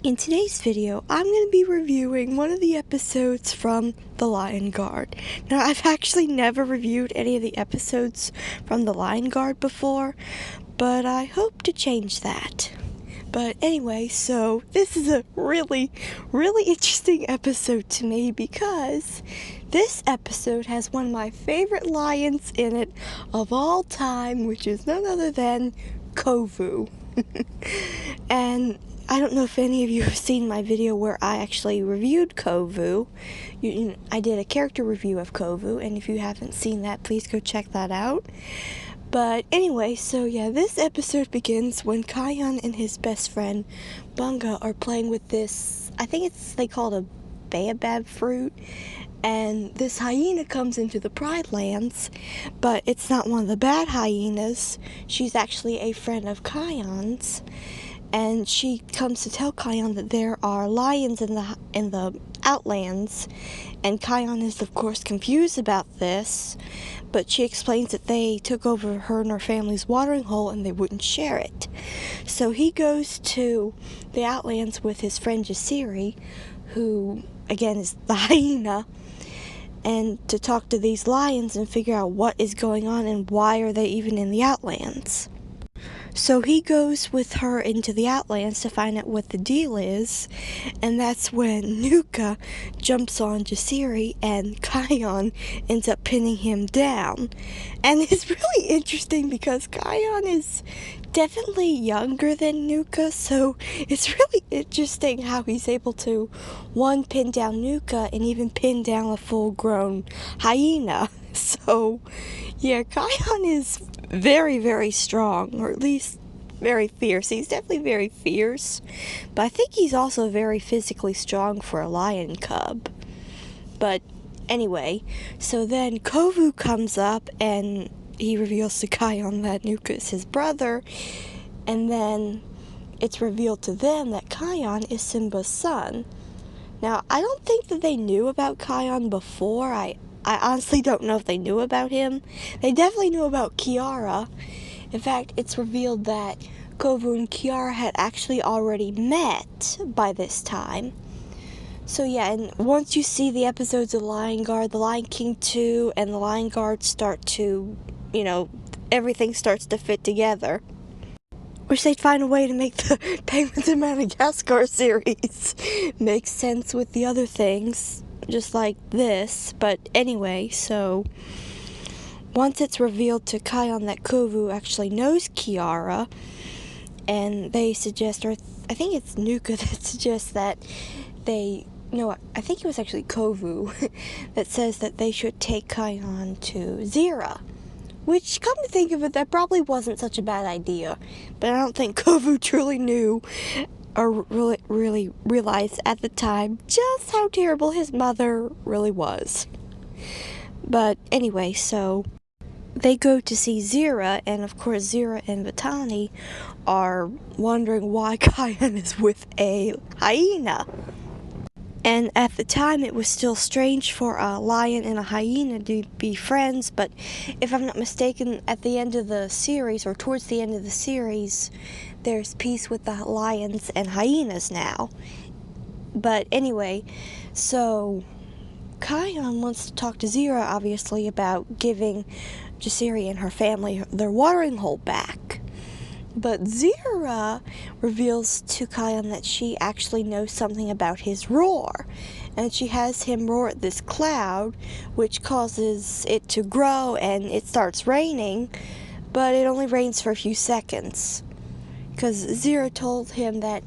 In today's video, I'm going to be reviewing one of the episodes from The Lion Guard. Now, I've actually never reviewed any of the episodes from The Lion Guard before, but I hope to change that. But anyway, so this is a really interesting episode to me because this episode has one of my favorite lions in it of all time, which is none other than Kovu. And I don't know if any of you have seen my video where I actually reviewed Kovu. I did a character review of Kovu, and if you haven't seen that, please go check that out. But anyway, so yeah, this episode begins when Kion and his best friend Bunga are playing with this, I think they call it a baobab fruit, and this hyena comes into the Pride Lands, but it's not one of the bad hyenas. She's actually a friend of Kion's, and she comes to tell Kion that there are lions in the outlands, and Kion is of course confused about this, but she explains that they took over her and her family's watering hole and they wouldn't share it. So he goes to the outlands with his friend Zira, who again is the hyena, and to talk to these lions and figure out what is going on and why are they even in the outlands. So he goes with her into the outlands to find out what the deal is, and that's when Nuka jumps on Zira and Kion ends up pinning him down. And it's really interesting because Kion is definitely younger than Nuka, so it's really interesting how he's able to, one, pin down Nuka and even pin down a full-grown hyena. So, yeah, Kion is very strong, or at least very fierce. He's definitely very fierce, but I think he's also very physically strong for a lion cub. But anyway, so then Kovu comes up and he reveals to Kion that Nuka is his brother, and then it's revealed to them that Kion is Simba's son. Now, I don't think that they knew about Kion before. I honestly don't know if they knew about him. They definitely knew about Kiara. In fact, it's revealed that Kovu and Kiara had actually already met by this time. So yeah, and once you see the episodes of The Lion Guard, The Lion King 2, and The Lion Guard start to, everything starts to fit together. Wish they'd find a way to make the Penguins in Madagascar series make sense with the other things, just like this. But anyway, so once it's revealed to Kion that Kovu actually knows Kiara, and they suggest, or I think it's Nuka that suggests that I think it was actually Kovu that says that they should take Kion to Zira. Which, come to think of it, that probably wasn't such a bad idea. But I don't think Kovu truly knew or really realized at the time just how terrible his mother really was. But anyway, so they go to see Zira, and of course Zira and Vitani are wondering why Kion is with a hyena. And at the time, it was still strange for a lion and a hyena to be friends, but if I'm not mistaken, at the end of the series, or towards the end of the series, there's peace with the lions and hyenas now. But anyway, so Kion wants to talk to Zira, obviously, about giving Zira and her family their watering hole back. But Zira reveals to Kion that she actually knows something about his roar, and she has him roar at this cloud, which causes it to grow and it starts raining, but it only rains for a few seconds. Because Zira told him that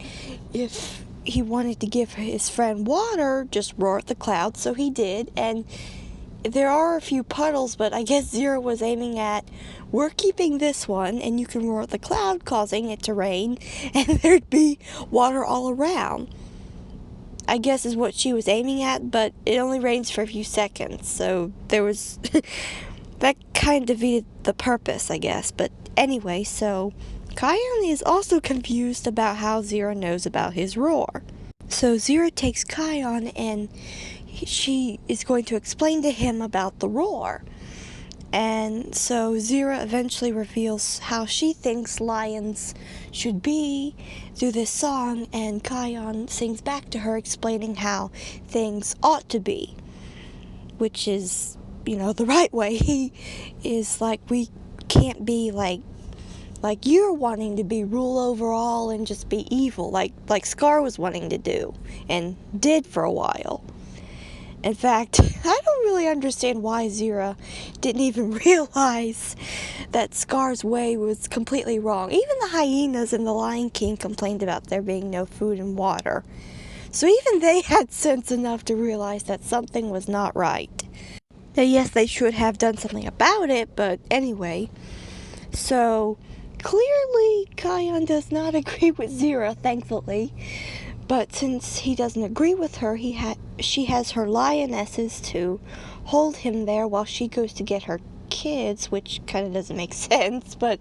if he wanted to give his friend water, just roar at the cloud, so he did, and there are a few puddles, but I guess Zira was aiming at, we're keeping this one, and you can roar at the cloud, causing it to rain, and there'd be water all around. I guess is what she was aiming at, but it only rains for a few seconds, so there was, that kind of defeated the purpose, I guess. But anyway, so Kion is also confused about how Zira knows about his roar. So Zira takes Kion and she is going to explain to him about the roar. And so Zira eventually reveals how she thinks lions should be through this song, and Kion sings back to her explaining how things ought to be, which is, the right way. He is like, we can't be like you're wanting to be rule over all and just be evil, like Scar was wanting to do, and did for a while. In fact, I don't really understand why Zira didn't even realize that Scar's way was completely wrong. Even the hyenas in The Lion King complained about there being no food and water. So even they had sense enough to realize that something was not right. Now, yes, they should have done something about it, but anyway. So, clearly, Kion does not agree with Zira, thankfully. But since he doesn't agree with her, she has her lionesses to hold him there while she goes to get her kids, which kind of doesn't make sense, but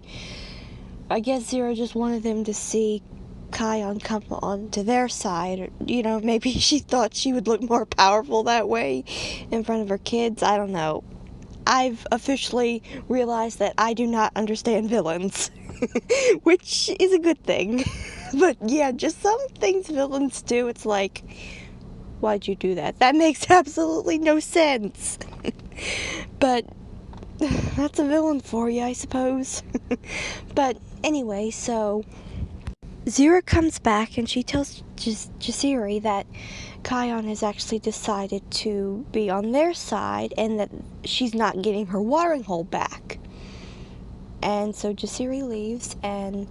I guess Zira just wanted them to see Kion come on to their side. Maybe she thought she would look more powerful that way in front of her kids. I don't know. I've officially realized that I do not understand villains, which is a good thing. But yeah, just some things villains do, it's like, why'd you do that? That makes absolutely no sense. But that's a villain for you, I suppose. But anyway, so Zira comes back and she tells Jasiri that Kion has actually decided to be on their side and that she's not getting her watering hole back. And so Jasiri leaves, and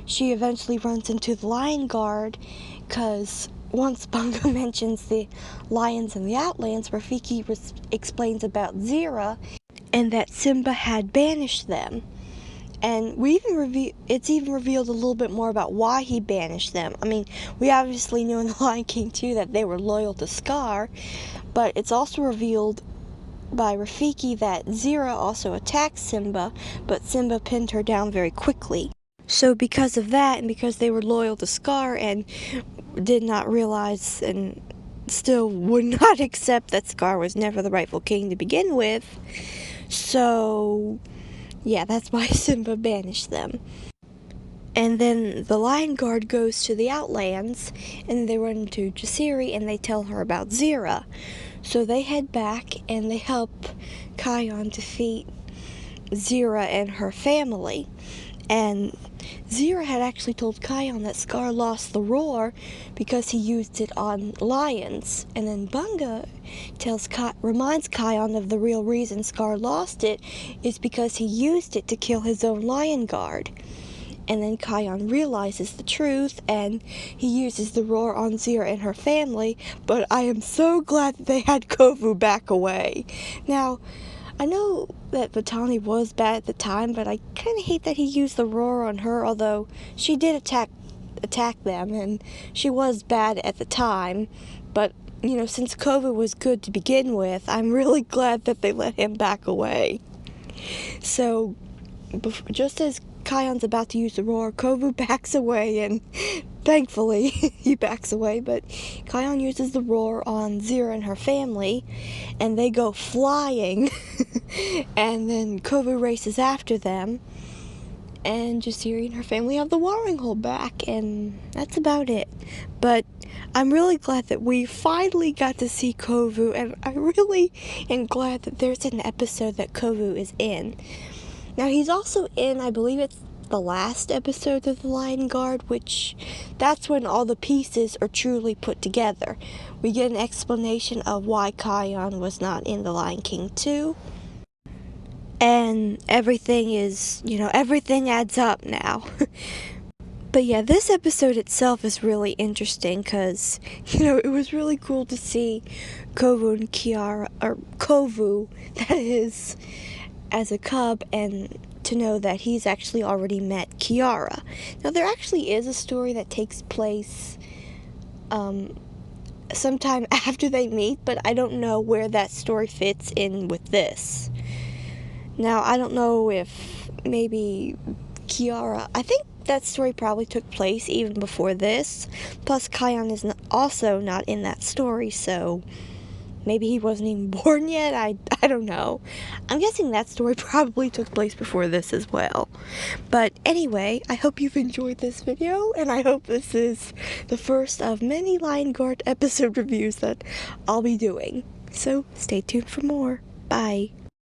she eventually runs into the Lion Guard, because once Bunga mentions the lions in the Outlands, Rafiki explains about Zira and that Simba had banished them. And it's even revealed a little bit more about why he banished them. I mean, we obviously knew in The Lion King 2 that they were loyal to Scar, but it's also revealed by Rafiki that Zira also attacked Simba, but Simba pinned her down very quickly. So because of that, and because they were loyal to Scar and did not realize and still would not accept that Scar was never the rightful king to begin with, so yeah, that's why Simba banished them. And then the Lion Guard goes to the Outlands, and they run into Jasiri, and they tell her about Zira. So they head back, and they help Kion defeat Zira and her family. And Zira had actually told Kion that Scar lost the roar because he used it on lions. And then Bunga reminds Kion of the real reason Scar lost it is because he used it to kill his own Lion Guard. And then Kion realizes the truth, and he uses the roar on Zira and her family, but I am so glad that they had Kovu back away. Now, I know that Vitani was bad at the time, but I kind of hate that he used the roar on her, although she did attack them, and she was bad at the time, but, since Kovu was good to begin with, I'm really glad that they let him back away. So, just as Kion's about to use the roar, Kovu backs away, and thankfully he backs away, but Kion uses the roar on Zira and her family, and they go flying, and then Kovu races after them, and Jasiri and her family have the watering hole back, and that's about it. But I'm really glad that we finally got to see Kovu, and I really am glad that there's an episode that Kovu is in. Now, he's also in, I believe it's the last episode of The Lion Guard, which that's when all the pieces are truly put together. We get an explanation of why Kion was not in The Lion King 2. And everything everything adds up now. But yeah, this episode itself is really interesting because, it was really cool to see Kovu, that is, as a cub, and to know that he's actually already met Kiara. Now, there actually is a story that takes place sometime after they meet, but I don't know where that story fits in with this. Now, I don't know if maybe Kiara, I think that story probably took place even before this, plus Kion is also not in that story, so maybe he wasn't even born yet. I don't know. I'm guessing that story probably took place before this as well. But anyway, I hope you've enjoyed this video, and I hope this is the first of many Lion Guard episode reviews that I'll be doing. So stay tuned for more. Bye.